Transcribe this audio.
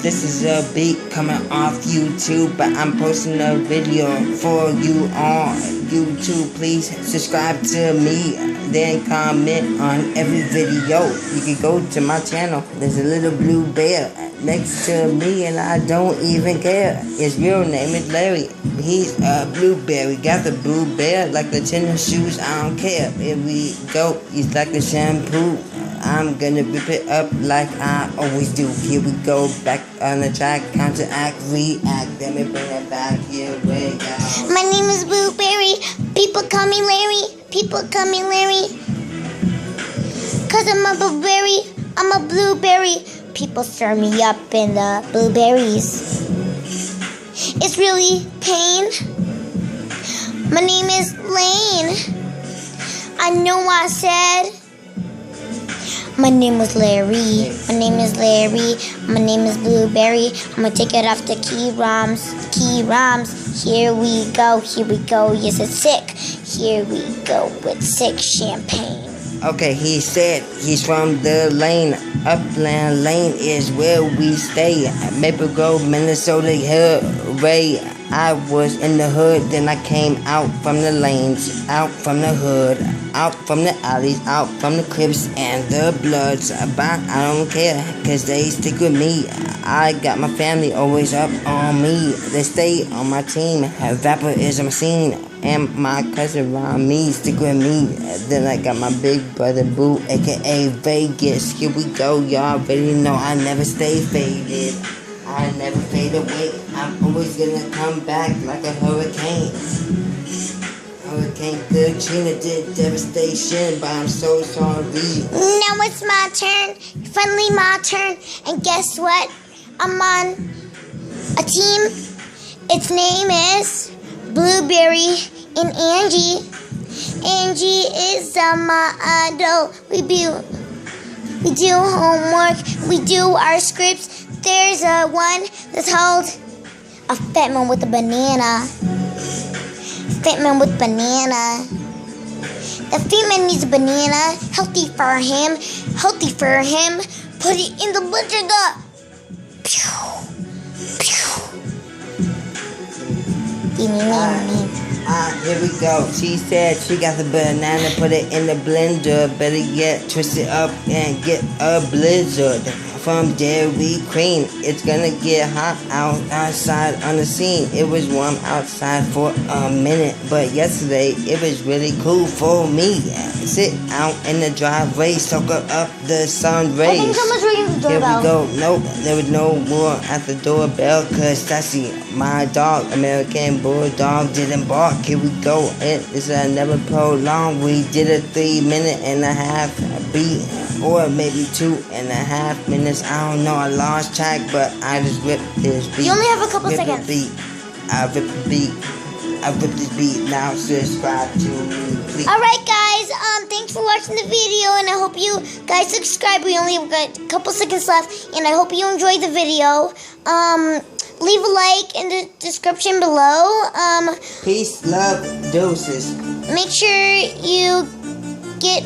This is a beat coming off YouTube, but I'm posting a video for you on YouTube. Please subscribe to me, then comment on every video. You can go to my channel. There's a little blue bear next to me, and I don't even care. His real name is Larry. He's a blueberry. Got the blue bear like the tennis shoes. I don't care. Here we go. He's like the shampoo. I'm gonna rip it up like I always do. Here we go, back on the track, counteract, react. Let me bring it back, here we go. My name is Blueberry. People call me Larry. People call me Larry. Cause I'm a blueberry. I'm a blueberry. People stir me up in the blueberries. It's really pain. My name is Lane. I know I said my name was Larry. My name is Larry. My name is Blueberry. I'm gonna take it off the key ROMs. Key ROMs. Here we go. Here we go. Yes, it's sick. Here we go with sick champagne. Okay, he said he's from the lane. Upland Lane is where we stay. Maple Grove, Minnesota, hooray. I was in the hood, then I came out from the lanes, out from the hood, out from the alleys, out from the Crips and the Bloods. But I don't care, cause they stick with me. I got my family always up on me. They stay on my team. Rapper is my scene. And my cousin around me, stick with me. Then I got my big brother Boo, aka Vegas. Here we go, y'all already know I never stay faded. I never fade away. I'm always gonna come back like a hurricane. Hurricane Katrina did devastation, but I'm so sorry. Now it's my turn, finally my turn. And guess what? I'm on a team. Its name is Blueberry and Angie. Angie is a model. We do homework. We do our scripts. There's a one that's called a fat man with a banana. Fat man with banana. The fat man needs a banana. Healthy for him. Healthy for him. Put it in the blender. Pew. Pew. Here we go. She said she got the banana, put it in the blender. Better yet, twist it up and get a blizzard. From Dairy Queen, it's gonna get hot outside on the scene. It was warm outside for a minute, but yesterday it was really cool for me. Sit out in the driveway, soak up the sun rays. I think someone's ringing the doorbell. Here we go. Nope, there was no more at the doorbell, cause Sassy, my dog, American Bulldog, didn't bark. Here we go. It is never prolonged. We did a 3.5 beat, or maybe 2.5 minutes. I don't know, I lost track, but I just ripped this beat. You only have a couple seconds. I ripped the beat. I ripped this beat. Now subscribe to me, please. Alright guys, thanks for watching the video, and I hope you guys subscribe. We only have got a couple seconds left, and I hope you enjoyed the video. Leave a like in the description below. Peace, love, doses. Make sure you